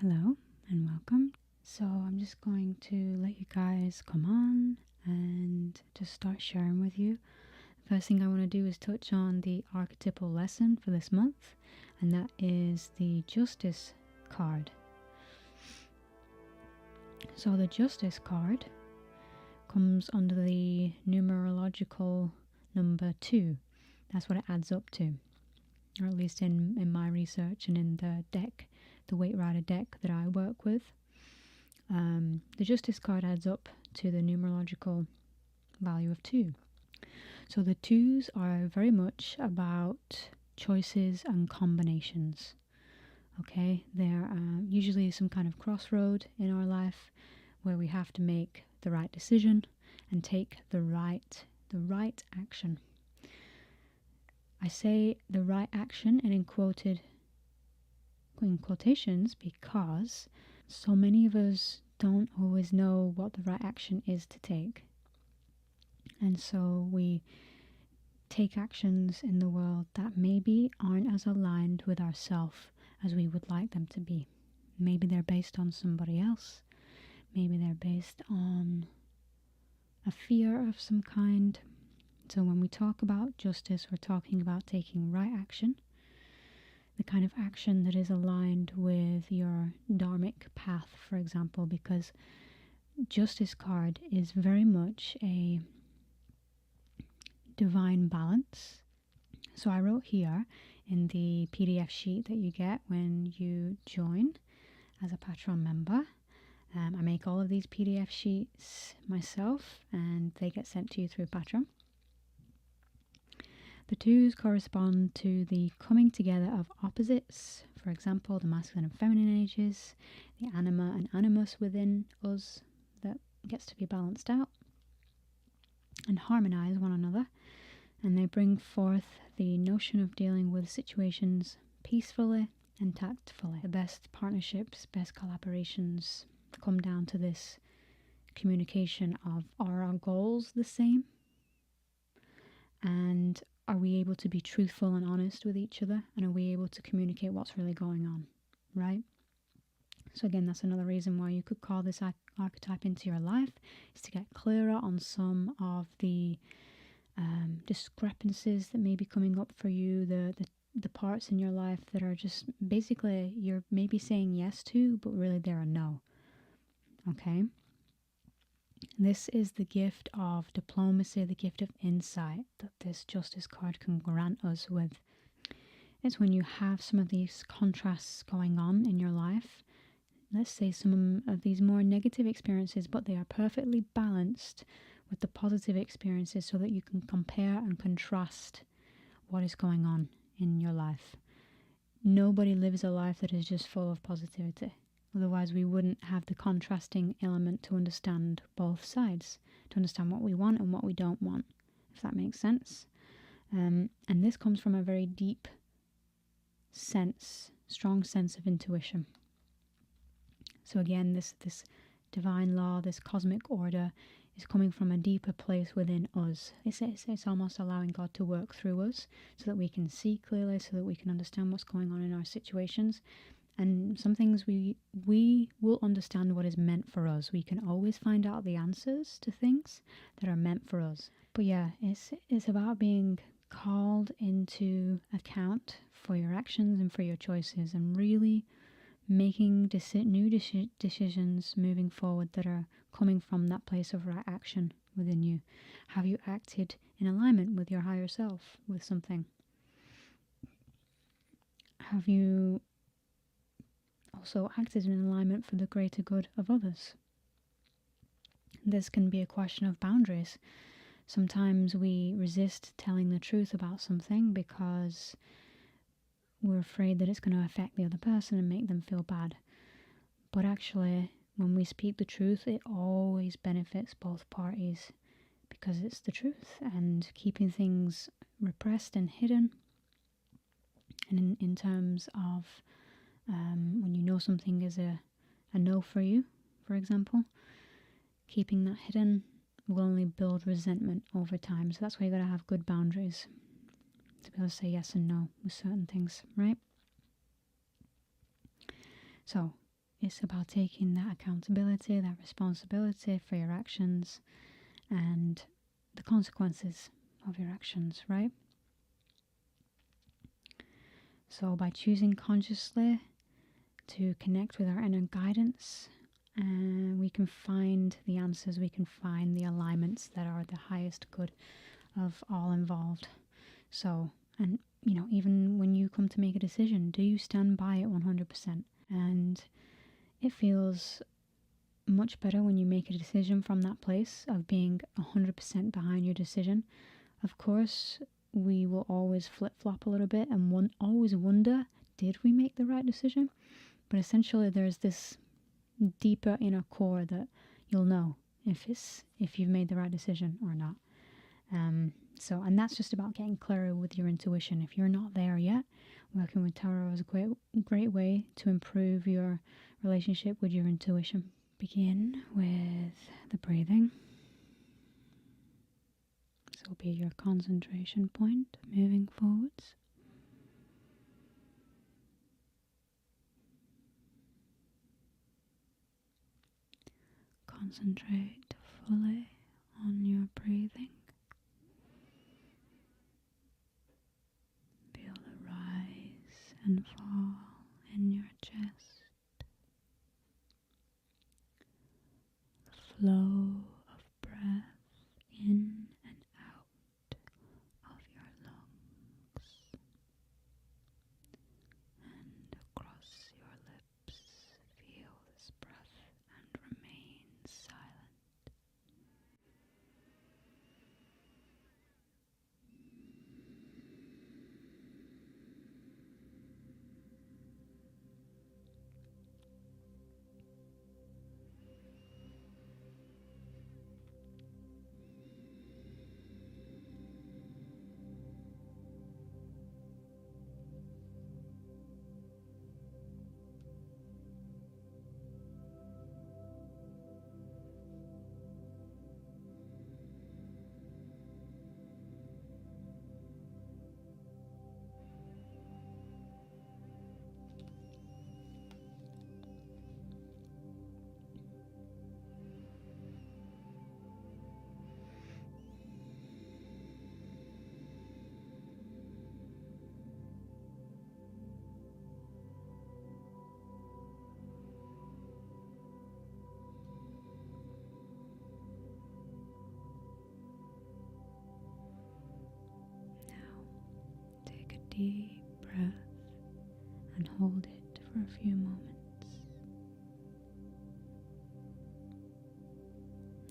Hello and welcome. So I'm just going to let you guys come on and just start sharing with you. The first thing I want to do is touch on the archetypal lesson for this month, and that is the Justice card. So the Justice card comes under the numerological number 2. That's what it adds up to, or at least in my research and in the deck, the Weight Rider deck that I work with. The Justice card adds up to the numerological value of 2. So the 2s are very much about choices and combinations. Okay, they're usually some kind of crossroad in our life where we have to make the right decision and take the right action. I say the right action and in quotations because so many of us don't always know what the right action is to take. And so we take actions in the world that maybe aren't as aligned with ourselves as we would like them to be. Maybe they're based on somebody else. Maybe they're based on a fear of some kind. So when we talk about justice, we're talking about taking right action, the kind of action that is aligned with your dharmic path, for example, because Justice card is very much a divine balance. So I wrote here in the PDF sheet that you get when you join as a Patreon member. I make all of these PDF sheets myself and they get sent to you through Patreon. The 2s correspond to the coming together of opposites, for example, the masculine and feminine energies, the anima and animus within us that gets to be balanced out and harmonize one another. And they bring forth the notion of dealing with situations peacefully and tactfully. The best partnerships, best collaborations come down to this communication of, are our goals the same? And are we able to be truthful and honest with each other? And are we able to communicate what's really going on, right? So again, that's another reason why you could call this archetype into your life, is to get clearer on some of the discrepancies that may be coming up for you, the parts in your life that are just basically you're maybe saying yes to, but really they're a no. Okay? This is the gift of diplomacy, the gift of insight that this Justice card can grant us with. It's when you have some of these contrasts going on in your life, let's say some of these more negative experiences, but they are perfectly balanced with the positive experiences so that you can compare and contrast what is going on in your life. Nobody lives a life that is just full of positivity. Otherwise, we wouldn't have the contrasting element to understand both sides, to understand what we want and what we don't want, if that makes sense. And this comes from a very deep sense, strong sense of intuition. So again, this divine law, this cosmic order is coming from a deeper place within us. It's almost allowing God to work through us so that we can see clearly, so that we can understand what's going on in our situations. And some things we will understand what is meant for us. We can always find out the answers to things that are meant for us. But yeah, it's about being called into account for your actions and for your choices, and really making new decisions moving forward that are coming from that place of right action within you. Have you acted in alignment with your higher self, with something? Have you also acted in alignment for the greater good of others? This can be a question of boundaries. Sometimes we resist telling the truth about something because we're afraid that it's going to affect the other person and make them feel bad. But actually, when we speak the truth, it always benefits both parties because it's the truth. And keeping things repressed and hidden, and in terms of when you know something is a no for you, for example, keeping that hidden will only build resentment over time. So that's why you got to have good boundaries to be able to say yes and no with certain things, right? So it's about taking that accountability, that responsibility for your actions and the consequences of your actions, right? So by choosing consciously to connect with our inner guidance, we can find the answers, we can find the alignments that are the highest good of all involved. So, and you know, even when you come to make a decision, do you stand by it 100%? And it feels much better when you make a decision from that place of being 100% behind your decision. Of course, we will always flip-flop a little bit and always wonder, did we make the right decision? But essentially there's this deeper inner core that you'll know if you've made the right decision or not. And that's just about getting clearer with your intuition. If you're not there yet, working with tarot is a great way to improve your relationship with your intuition. Begin with the breathing. This will be your concentration point moving forwards. Concentrate fully on your breathing. Feel the rise and fall in your chest. The flow of breath in and out of your lungs and across your lips. Feel this breath and remain silent. Take a deep breath and hold it for a few moments.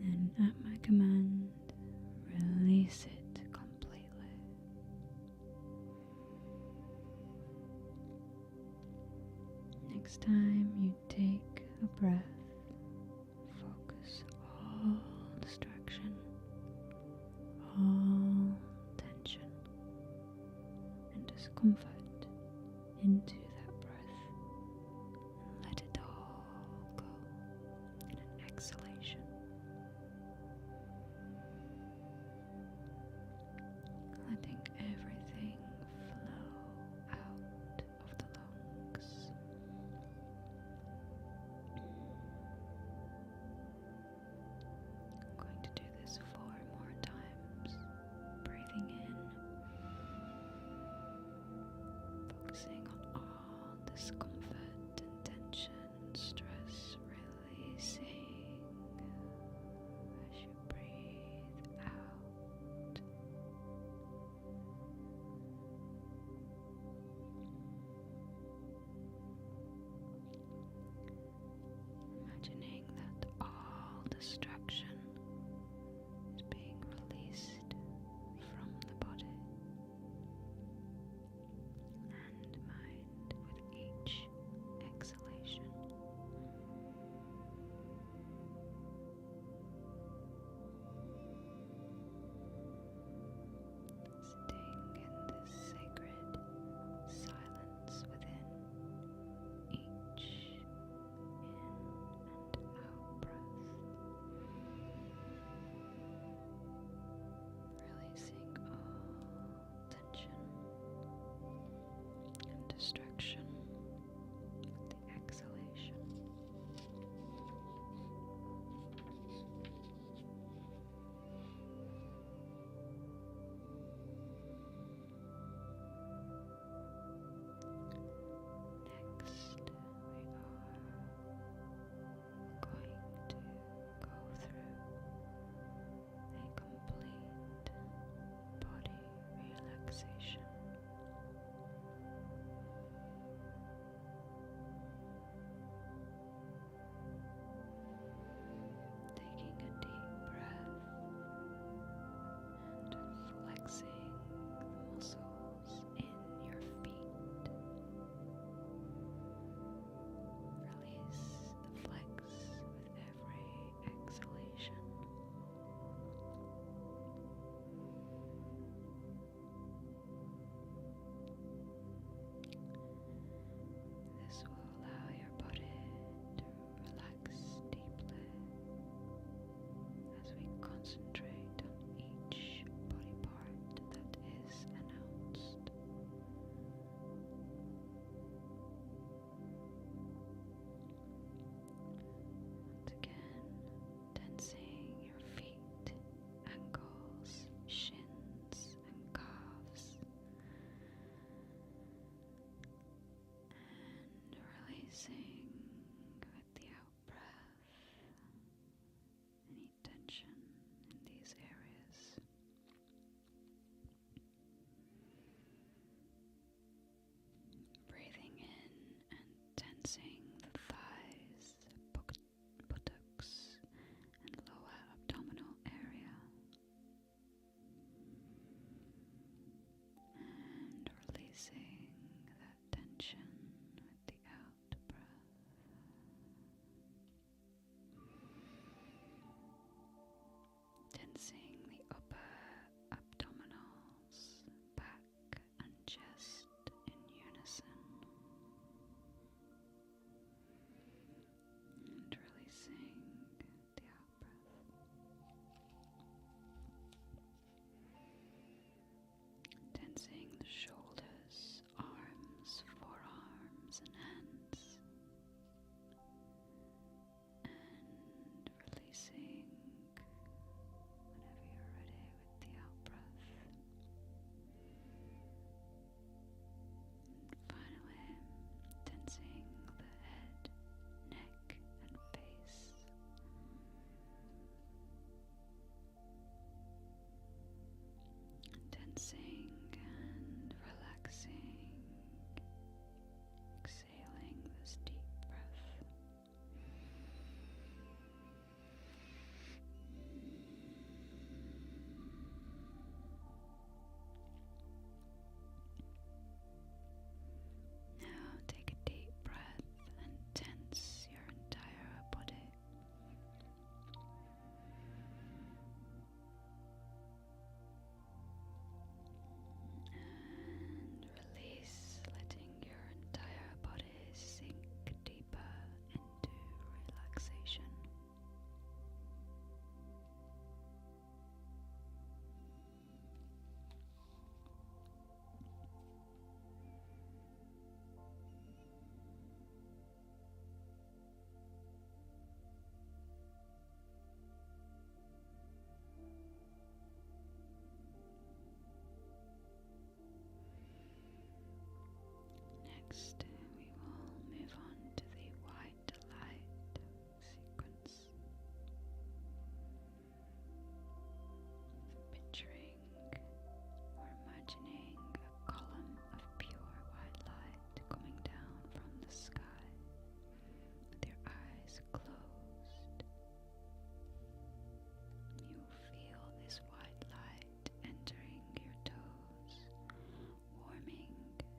And at my command, release it completely. Next time you take a breath, focus all distraction, all tension and discomfort into that breath and let it all go in an exhalation. Letting everything flow out of the lungs. releasing with the out breath any tension in these areas. Breathing in and tensing the thighs, buttocks, and lower abdominal area. And releasing that tension with the out breath. Tensing the upper abdominals, back and chest in unison. And releasing the out breath. Tensing the shoulders, arms, forearms, and hands. And releasing whenever you're ready with the out breath. And finally, tensing the head, neck, and face. Tensing and relaxing, exhaling this deep breath. Now take a deep breath and tense your entire body. And release, letting your entire body sink deeper into relaxation. Next, we will move on to the white light sequence. Picturing or imagining a column of pure white light coming down from the sky with your eyes closed. You feel this white light entering your toes, warming,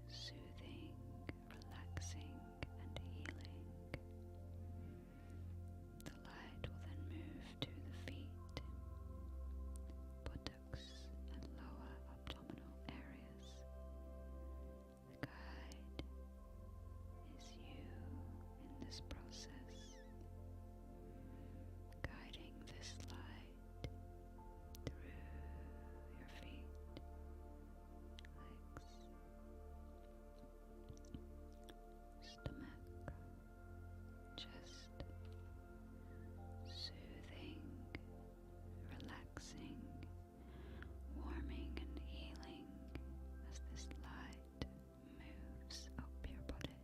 soothing, relaxing, and healing. The light will then move to the feet, buttocks, and lower abdominal areas. The guide is you in this process, guiding this light through your feet, legs, stomach, chest, soothing, relaxing, warming and healing as this light moves up your body.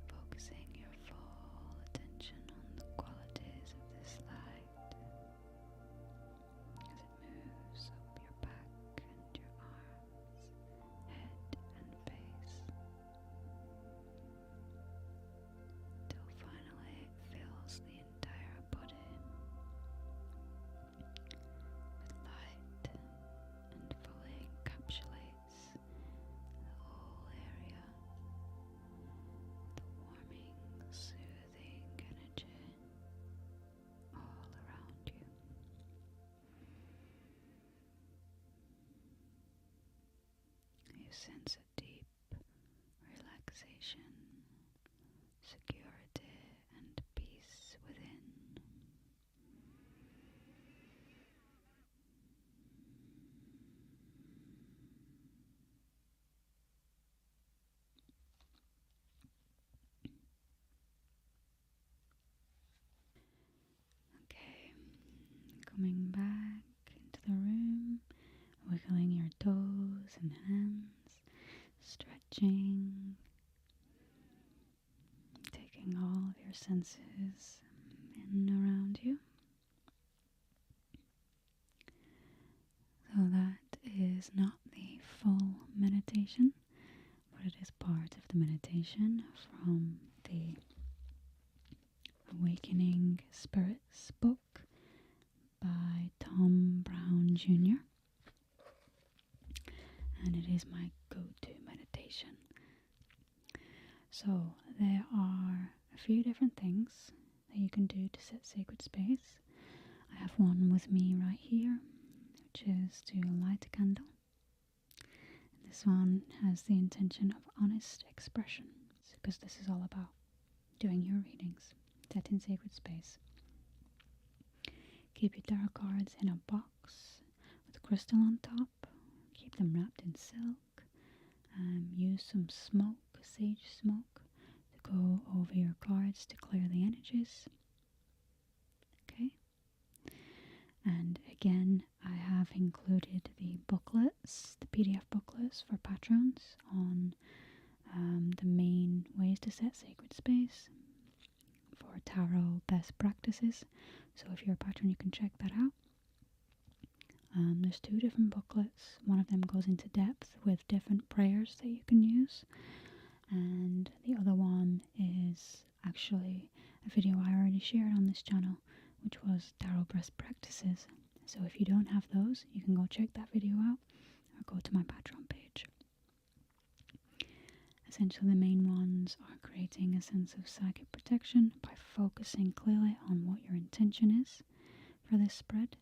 Focusing your full attention on the qualities of this light as it moves up your back and your arms, head and face, till finally it fills the entire body with light and fully encapsulates the whole area with warming, soothing energy all around you. You sense a deep relaxation, security, and peace within. Okay, coming back into the room, wiggling your toes and hands, stretching, taking all of your senses in and around you. So that is not the full meditation, but it is part of the meditation from the Awakening Spirits book by Tom Brown Jr. And it is my go-to meditation. So there are a few different things that you can do to set sacred space. I have one with me right here, which is to light a candle. This one has the intention of honest expression, because this is all about doing your readings, setting sacred space. Keep your tarot cards in a box with crystal on top. Keep them wrapped in silk. Use some smoke, sage smoke, to go over your cards to clear the energies. Okay? And again, I have included the booklets, the PDF booklets for patrons on the main ways to set sacred space for tarot best practices. So if you're a patron, you can check that out. There's 2 different booklets. One of them goes into depth with different prayers that you can use, and the other one is actually a video I already shared on this channel, which was tarot best practices. So if you don't have those, you can go check that video out or go to my Patreon page. Essentially, the main ones are creating a sense of psychic protection by focusing clearly on what your intention is for this spread.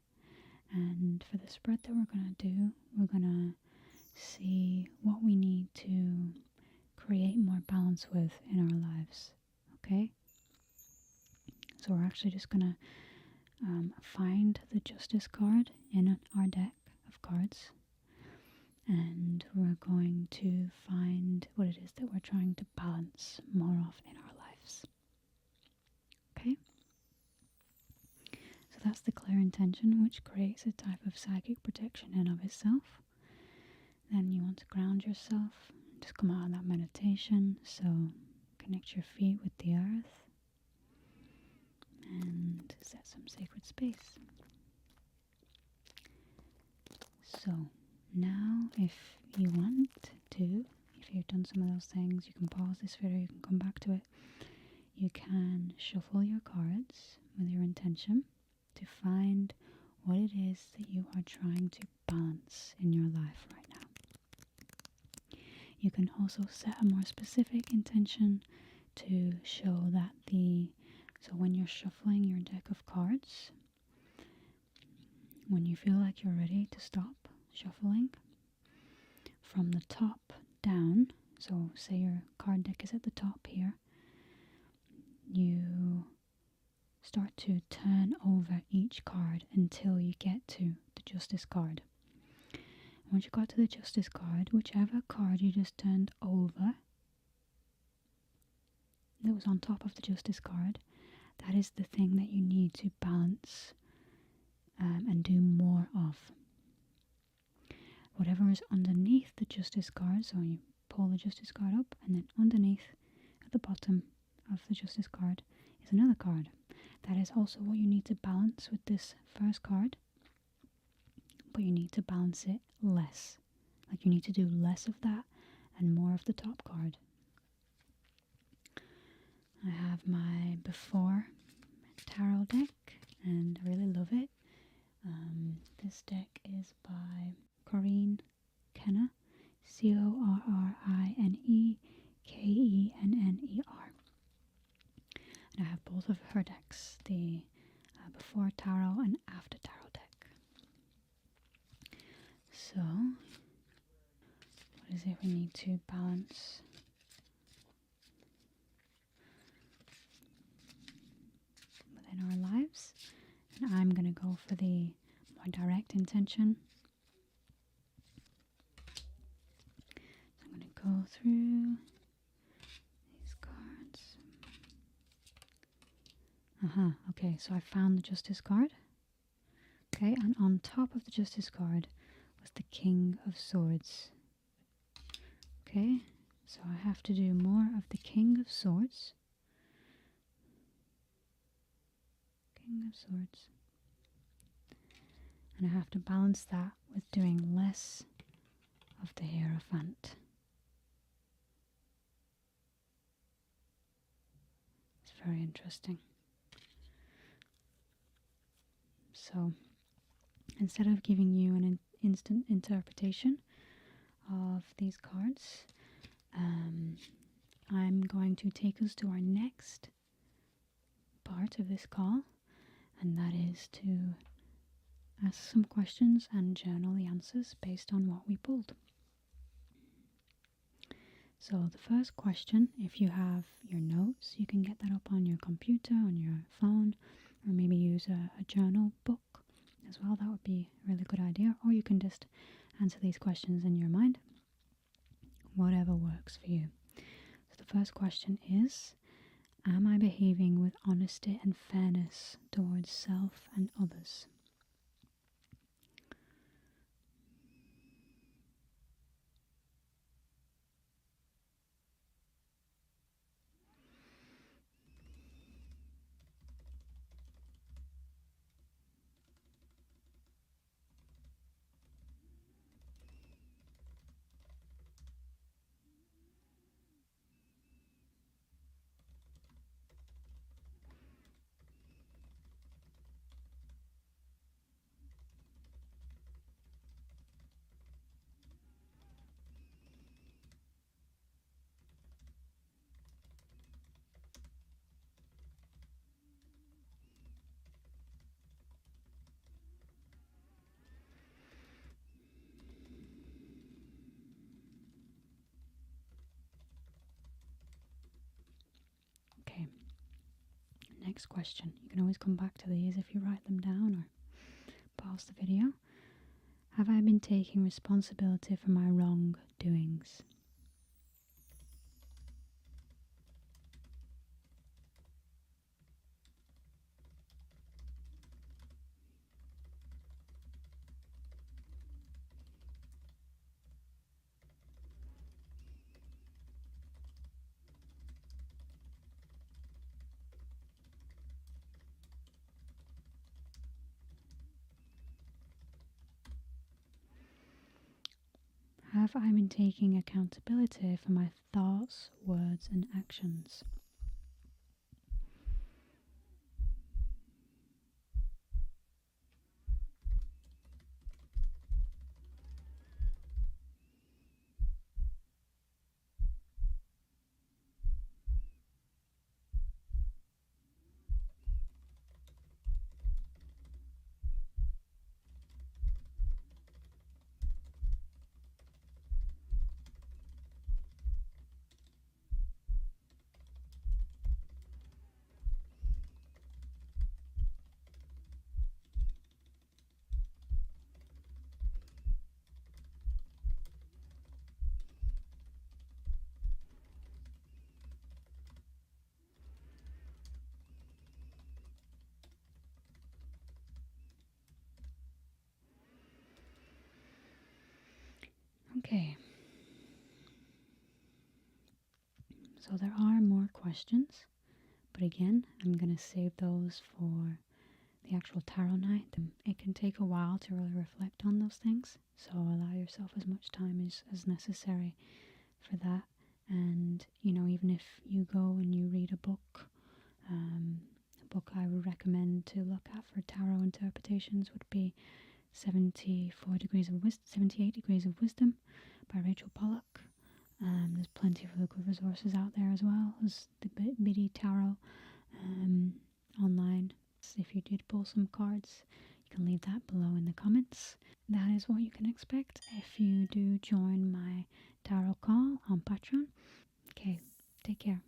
And for the spread that we're going to do, we're going to see what we need to create more balance with in our lives. Okay? So we're actually just going to find the Justice card in our deck of cards. And we're going to find what it is that we're trying to balance more of in our lives. Okay? So that's the clear intention, which creates a type of psychic protection in of itself. Then you want to ground yourself, just come out of that meditation. So connect your feet with the earth and set some sacred space. So now, if you want to, if you've done some of those things, you can pause this video, you can come back to it. You can shuffle your cards with your intention to find what it is that you are trying to balance in your life right now. You can also set a more specific intention to show that so when you're shuffling your deck of cards, when you feel like you're ready to stop shuffling, from the top down, so say your card deck is at the top here, you start to turn over each card until you get to the Justice card. Once you got to the Justice card, whichever card you just turned over that was on top of the Justice card, that is the thing that you need to balance and do more of. Whatever is underneath the Justice card, so you pull the Justice card up, and then underneath at the bottom of the Justice card is another card. That is also what you need to balance with this first card, but you need to balance it less. Like you need to do less of that and more of the top card. I have my Before tarot deck, and I really love it. This deck is by Corinne Kenner, Corrinekenner. And I have both of her decks, the Before Tarot and After Tarot deck. So, what is it we need to balance? Within our lives. And I'm going to go for the more direct intention. So I'm going to go through these cards. Okay, so I found the Justice card. Okay, and on top of the Justice card was the King of Swords. Okay, so I have to do more of the King of Swords. King of Swords. And I have to balance that with doing less of the Hierophant. It's very interesting. So, instead of giving you an instant interpretation of these cards, I'm going to take us to our next part of this call, and that is to ask some questions and journal the answers based on what we pulled. So the first question, if you have your notes, you can get that up on your computer, on your phone, or maybe use a journal book as well. That would be a really good idea. Or you can just answer these questions in your mind, whatever works for you. So the first question is, am I behaving with honesty and fairness towards self and others? Okay, next question. You can always come back to these if you write them down or pause the video. Have I been taking responsibility for my wrongdoings? Have I been taking accountability for my thoughts, words, and actions? Okay. So there are more questions, but again, I'm going to save those for the actual tarot night. It can take a while to really reflect on those things, so allow yourself as much time as necessary for that. And, even if you go and you read a book I would recommend to look at for tarot interpretations would be 78 Degrees of Wisdom by Rachel Pollack. There's plenty of other good resources out there as well. There's the Biddy Tarot online. If you did pull some cards, you can leave that below in the comments. That is what you can expect if you do join my tarot call on Patreon. Okay, take care.